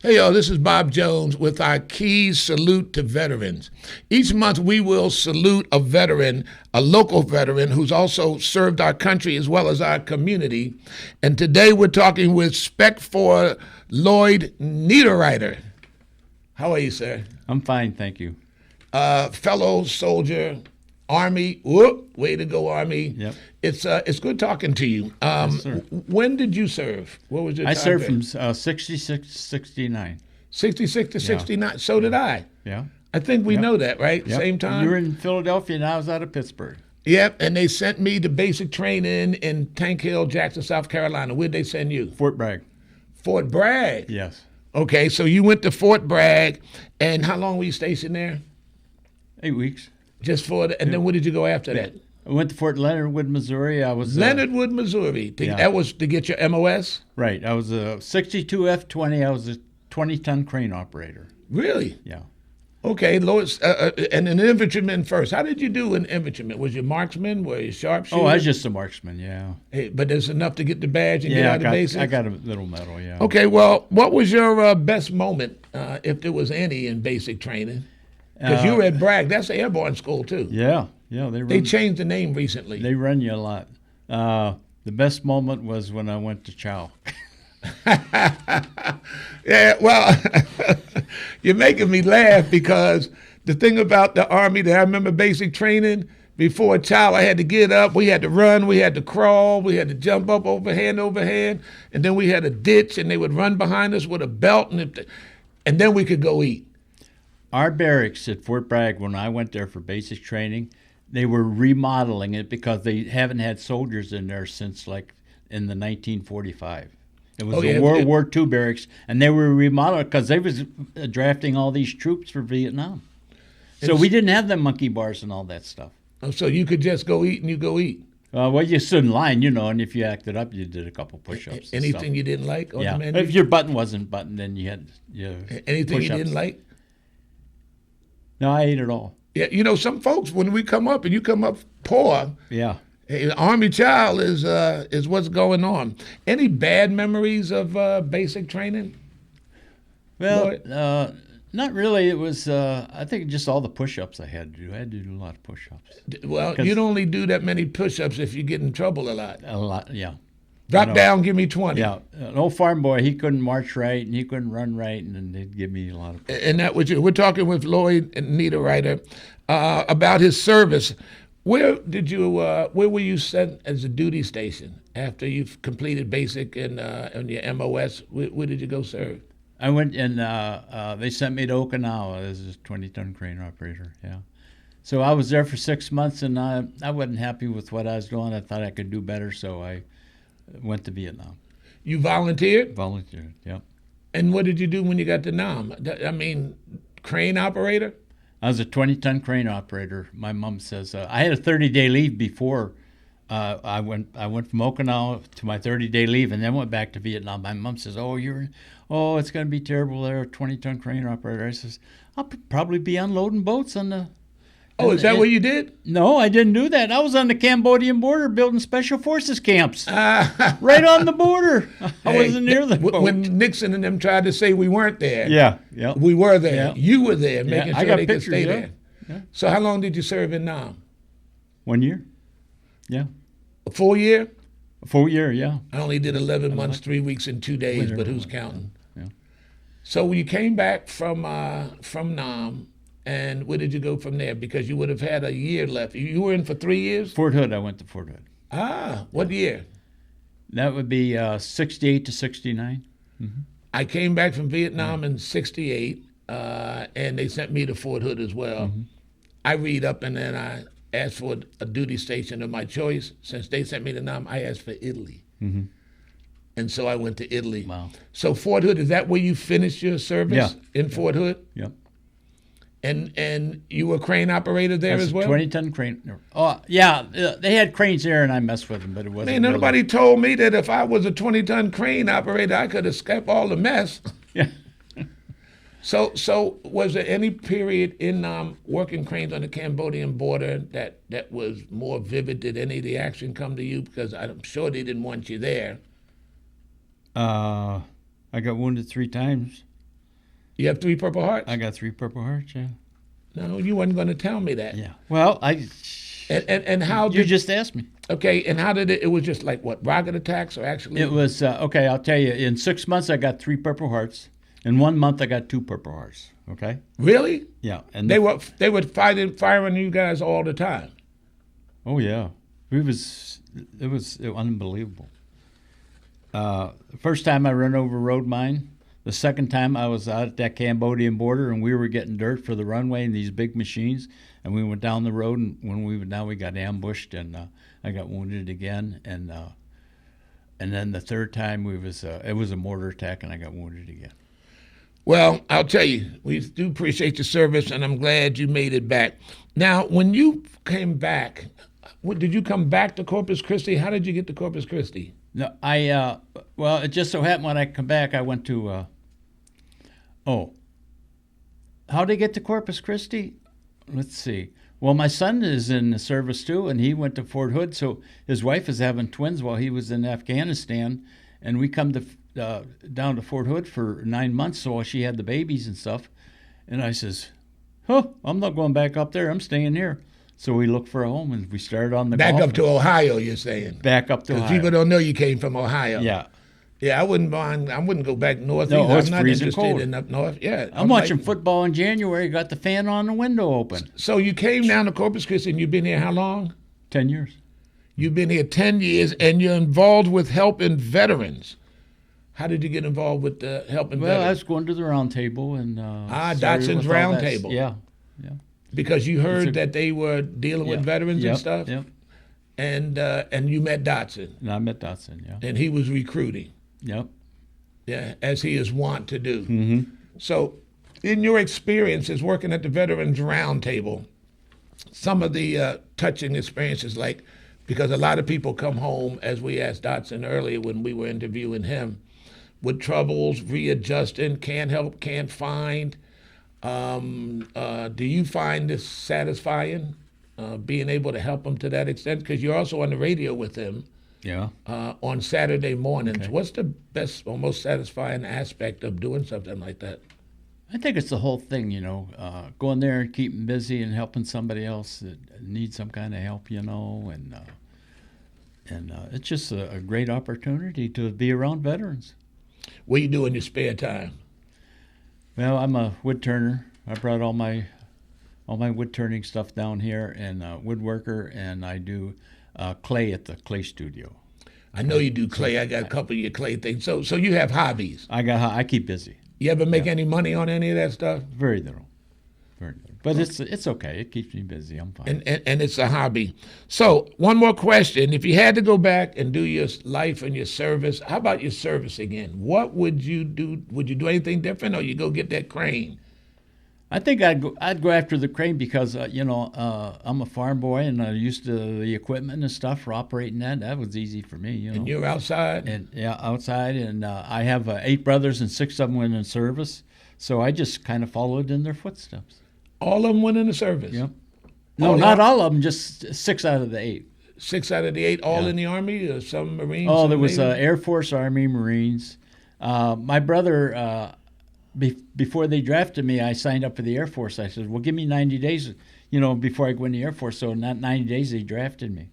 Hey, y'all, this is Bob Jones with our Keys Salute to Veterans. Each month, we will salute a veteran, a local veteran who's also served our country as well as our community. And today, we're talking with Spec 4 Lloyd Niederriter. How are you, sir? I'm fine, thank you. Fellow soldier, Army. Whoop, way to go, Army. Yep. It's good talking to you. Yes, sir. When did you serve? What was your I time served frame? from 66 to 69. 66 to 69. So did I. Yeah. I think we know that, right? Yep. Same time? You were in Philadelphia and I was out of Pittsburgh. Yep, and they sent me to basic training in Tank Hill, Jackson, South Carolina. Where'd they send you? Fort Bragg. Fort Bragg. Yes. Okay, so you went to Fort Bragg, and how long were you stationed there? 8 weeks. Just for the, and then where did you go after that? I went to Fort Leonard Wood, Missouri. I was Leonard Wood, Missouri. Yeah. That was to get your MOS? Right. I was a 62 F-20. I was a 20-ton crane operator. Really? Yeah. Okay, Lois, and an infantryman first. How did you do in infantryman? Was you marksman? Were you sharpshooter? Oh, I was just a marksman. Yeah. Hey, but there's enough to get the badge and get Yeah. out of basics? I got a little medal. Yeah. Okay, well, what was your best moment, if there was any, in basic training? Because you were at Bragg. That's the airborne school, too. Yeah. Yeah. They changed the name recently. They run you a lot. The best moment was when I went to Chow. Yeah, well, you're making me laugh because the thing about the Army that I remember basic training, before chow, I had to get up, we had to run, we had to crawl, we had to jump up overhand, and then we had a ditch, and they would run behind us with a belt, and then we could go eat. Our barracks at Fort Bragg, when I went there for basic training, they were remodeling it because they haven't had soldiers in there since like in the 1945. It was a World War II barracks, and they were remodeling because they was drafting all these troops for Vietnam. So we didn't have the monkey bars and all that stuff. Oh, so you could just go eat and you go eat. Well, you stood in line, and if you acted up, you did a couple push-ups. Anything you didn't like on the menu? If your button wasn't buttoned, then you had anything push-ups. you didn't like? No, I ate it all. Yeah, some folks, when we come up and you come up poor, Yeah. hey, Army child is what's going on. Any bad memories of basic training? Well, not really. It was, I think, just all the push-ups I had to do. I had to do a lot of push-ups. Well, you'd only do that many push-ups if you get in trouble a lot. A lot, yeah. Drop down, give me 20. Yeah, an old farm boy, he couldn't march right, and he couldn't run right, and then they'd give me a lot of push-ups. And that was you. We're talking with Lloyd Niederriter about his service. Where were you sent as a duty station after you've completed basic and your MOS? Where did you go serve? I went and they sent me to Okinawa as a 20-ton crane operator, yeah. So I was there for 6 months, and I wasn't happy with what I was doing. I thought I could do better, so I went to Vietnam. You volunteered? Volunteered, yeah. And what did you do when you got to Nam? I mean, crane operator? I was a 20-ton crane operator. My mom says I had a 30-day leave before I went from Okinawa to my 30-day leave, and then went back to Vietnam. My mom says, it's going to be terrible there, a 20-ton crane operator. I says, I'll probably be unloading boats on the... Oh, is that what you did? No, I didn't do that. I was on the Cambodian border building special forces camps. Right on the border. I wasn't near the boat. When Nixon and them tried to say we weren't there. Yeah. We were there. Yeah. You were there, making sure they could stay yeah. there. Yeah. So how long did you serve in Nam? 1 year. Yeah. A full year? A full year, yeah. I only did 11 months, 3 weeks, and 2 days, but who's counting? Yeah. So when you came back from Nam, and where did you go from there? Because you would have had a year left. You were in for 3 years? Fort Hood, I went to Fort Hood. What year? That would be 68 to 69. Mm-hmm. I came back from Vietnam in 68, and they sent me to Fort Hood as well. Mm-hmm. I read up, and then I asked for a duty station of my choice. Since they sent me to Nam, I asked for Italy. Mm-hmm. And so I went to Italy. Wow. So Fort Hood, is that where you finished your service? In Fort Hood? Yep. And you were a crane operator there as well? 20-ton crane. Oh, yeah, they had cranes there, and I messed with them, but it wasn't. Man, nobody told me that if I was a 20-ton crane operator, I could escape all the mess. Yeah. So was there any period in working cranes on the Cambodian border that was more vivid? Did any of the action come to you? Because I'm sure they didn't want you there. I got wounded 3 times. You have 3 Purple Hearts? I got 3 Purple Hearts, yeah. No, you wasn't going to tell me that. Yeah. Well, And how you did just asked me. Okay, and how did it was just like what, rocket attacks or actually It was, okay, I'll tell you. In 6 months, I got 3 Purple Hearts. In 1 month, I got 2 Purple Hearts, okay? Really? Yeah. And They were firing you guys all the time. Oh, yeah. It was unbelievable. The first time I ran over a road mine. The second time I was out at that Cambodian border, and we were getting dirt for the runway in these big machines, and we went down the road, and when we got ambushed, and I got wounded again, and then the third time it was a mortar attack, and I got wounded again. Well, I'll tell you, we do appreciate your service, and I'm glad you made it back. Now, when you came back, did you come back to Corpus Christi? How did you get to Corpus Christi? No, well, it just so happened when I come back, I went to, how did I get to Corpus Christi? Let's see. Well, my son is in the service too, and he went to Fort Hood, so his wife is having twins while he was in Afghanistan, and we come to down to Fort Hood for 9 months, so she had the babies and stuff, and I says, I'm not going back up there, I'm staying here. So we looked for a home, and we started on the Back golf. up to Ohio, you're saying? Back up to Because Ohio. people don't know you came from Ohio. Yeah. Yeah, I wouldn't mind. I wouldn't go back north No, either. it's I'm not freezing interested cold. in up north. Yeah, I'm watching football in January, got the fan on the window open. So you came down to Corpus Christi, and you've been here how long? 10 years. You've been here 10 years, and you're involved with helping veterans. How did you get involved with helping Well, I veterans? was going to the round table and started Dotson's with all round that. table. Yeah. Because you heard that they were dealing with veterans and stuff, Yep. and you met Dotson, And I met Dotson. Yeah. and he was recruiting, Yep. yeah, as he is wont to do. Mm-hmm. So, in your experiences working at the Veterans Roundtable, some of the touching experiences, like, because a lot of people come home, as we asked Dotson earlier when we were interviewing him, with troubles, readjusting, can't help, can't find. Do you find this satisfying, being able to help them to that extent? Because you're also on the radio with them Yeah. on Saturday mornings. Okay. What's the best or most satisfying aspect of doing something like that? I think it's the whole thing, going there and keeping busy and helping somebody else that needs some kind of help, and it's just a great opportunity to be around veterans. What do you do in your spare time? Well, I'm a wood turner. I brought all my wood turning stuff down here, and woodworker, and I do clay at the clay studio. I know you do clay. I got a couple of your clay things. So you have hobbies. I keep busy. You ever make any money on any of that stuff? Very little. But it's okay. It keeps me busy. I'm fine. And it's a hobby. So one more question. If you had to go back and do your life and your service, how about your service again? What would you do? Would you do anything different, or you go get that crane? I think I'd go after the crane because I'm a farm boy and I'm used to the equipment and stuff for operating that. That was easy for me. And you're outside? And outside, and I have 8 brothers and 6 of them went in service, so I just kind of followed in their footsteps. All of them went in the service? Yep. No, not all of them, just 6 out of the 8. 6 out of the 8, all in the Army, or some Marines? Oh, some there was Navy? Air Force, Army, Marines. My brother, before they drafted me, I signed up for the Air Force. I said, well, give me 90 days, before I go in the Air Force. So in that 90 days, they drafted me.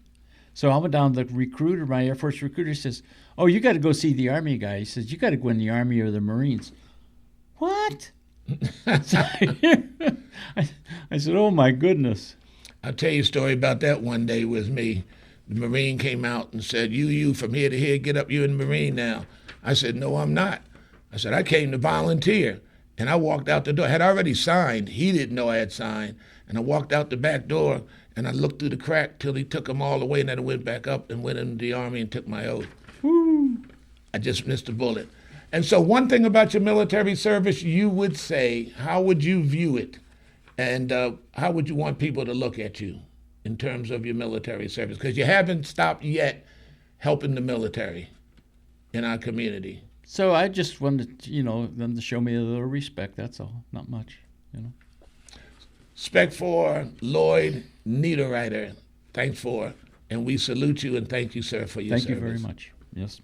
So I went down to the recruiter, my Air Force recruiter says, oh, you got to go see the Army guy. He says, you got to go in the Army or the Marines. What? I said, oh, my goodness. I'll tell you a story about that one day with me. The Marine came out and said, you from here to here, get up, you in the Marine now. I said, no, I'm not. I said, I came to volunteer. And I walked out the door. I had already signed. He didn't know I had signed. And I walked out the back door, and I looked through the crack till he took them all away, and then I went back up and went into the Army and took my oath. Woo. I just missed a bullet. And so one thing about your military service, you would say, how would you view it? And how would you want people to look at you in terms of your military service? Because you haven't stopped yet helping the military in our community. So I just wanted, them to show me a little respect. That's all. Not much, Spec for Lloyd Niederriter. Thanks for, and we salute you and thank you, sir, for your service. Thank you very much. Yes.